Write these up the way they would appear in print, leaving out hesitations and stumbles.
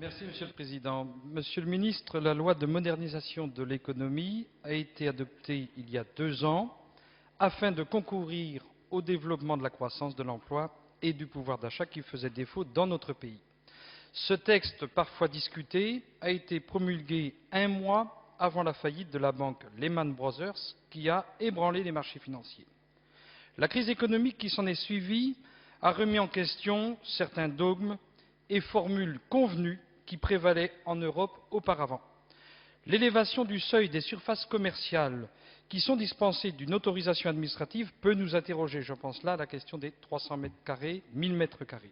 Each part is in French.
Merci, Monsieur le Président. Monsieur le Ministre, la loi de modernisation de l'économie a été adoptée il y a 2 ans afin de concourir au développement de la croissance, de l'emploi et du pouvoir d'achat qui faisait défaut dans notre pays. Ce texte, parfois discuté, a été promulgué 1 mois avant la faillite de la banque Lehman Brothers qui a ébranlé les marchés financiers. La crise économique qui s'en est suivie a remis en question certains dogmes et formules convenues qui prévalaient en Europe auparavant. L'élévation du seuil des surfaces commerciales qui sont dispensées d'une autorisation administrative peut nous interroger. Je pense là à la question des 300 mètres carrés, 1000 mètres carrés.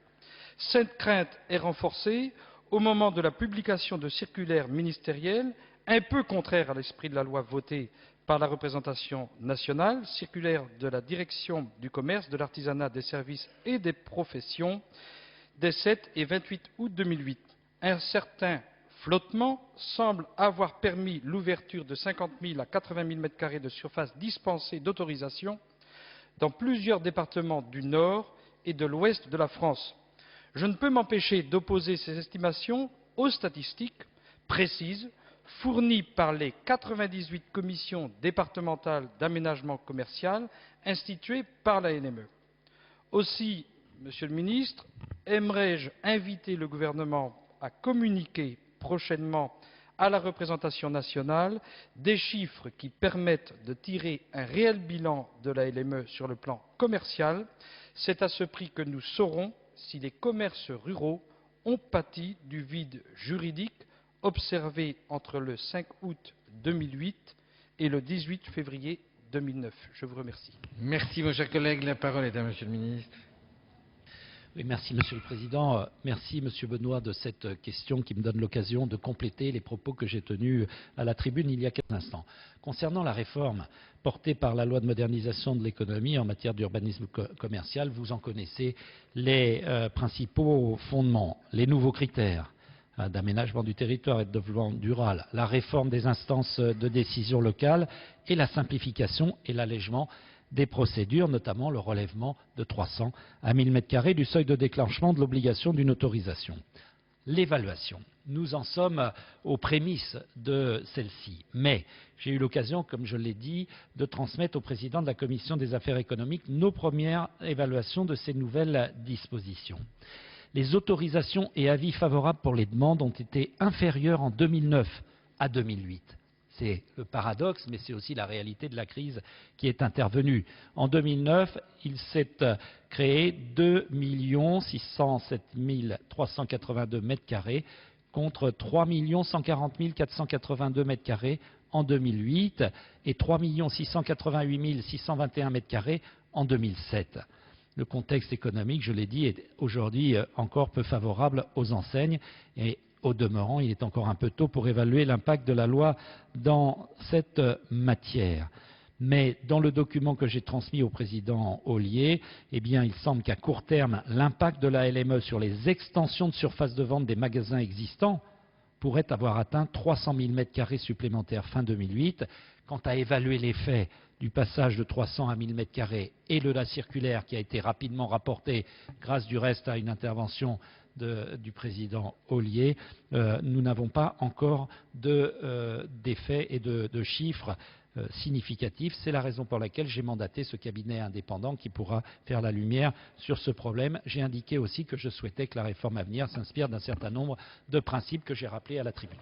Cette crainte est renforcée au moment de la publication de circulaires ministérielles un peu contraires à l'esprit de la loi votée par la représentation nationale, circulaire de la direction du commerce, de l'artisanat, des services et des professions des 7 et 28 août 2008. Un certain flottement semble avoir permis l'ouverture de 50 000 à 80 000 mètres carrés de surface dispensée d'autorisation dans plusieurs départements du nord et de l'ouest de la France. Je ne peux m'empêcher d'opposer ces estimations aux statistiques précises fournies par les 98 commissions départementales d'aménagement commercial instituées par la LME. Aussi, Monsieur le Ministre, aimerais-je inviter le gouvernement à communiquer prochainement à la représentation nationale des chiffres qui permettent de tirer un réel bilan de la LME sur le plan commercial. C'est à ce prix que nous saurons si les commerces ruraux ont pâti du vide juridique observé entre le 5 août 2008 et le 18 février 2009. Je vous remercie. Merci, mon cher collègue. La parole est à Monsieur le ministre. Oui, merci, Monsieur le Président. Merci, Monsieur Benoît, de cette question qui me donne l'occasion de compléter les propos que j'ai tenus à la tribune il y a quelques instants. Concernant la réforme portée par la loi de modernisation de l'économie en matière d'urbanisme commercial, vous en connaissez les principaux fondements, les nouveaux critères d'aménagement du territoire et de développement durable, la réforme des instances de décision locales et la simplification et l'allègement des procédures, notamment le relèvement de 300 à 1000 m² du seuil de déclenchement de l'obligation d'une autorisation. L'évaluation. Nous en sommes aux prémices de celle-ci. Mais j'ai eu l'occasion, comme je l'ai dit, de transmettre au président de la Commission des affaires économiques nos premières évaluations de ces nouvelles dispositions. Les autorisations et avis favorables pour les demandes ont été inférieurs en 2009 à 2008. C'est le paradoxe, mais c'est aussi la réalité de la crise qui est intervenue. En 2009, il s'est créé 2 607 382 m² contre 3 140 482 m² en 2008 et 3 688 621 m² en 2007. Le contexte économique, je l'ai dit, est aujourd'hui encore peu favorable aux enseignes et au demeurant, il est encore un peu tôt pour évaluer l'impact de la loi dans cette matière. Mais dans le document que j'ai transmis au président Ollier, eh bien, il semble qu'à court terme, l'impact de la LME sur les extensions de surface de vente des magasins existants pourrait avoir atteint 300 000 m² supplémentaires fin 2008. Quant à évaluer l'effet du passage de 300 à 1000 m² et de la circulaire qui a été rapidement rapportée, grâce du reste à une intervention du président Ollier, nous n'avons pas encore d'effet et de chiffres significatifs. C'est la raison pour laquelle j'ai mandaté ce cabinet indépendant qui pourra faire la lumière sur ce problème. J'ai indiqué aussi que je souhaitais que la réforme à venir s'inspire d'un certain nombre de principes que j'ai rappelés à la tribune.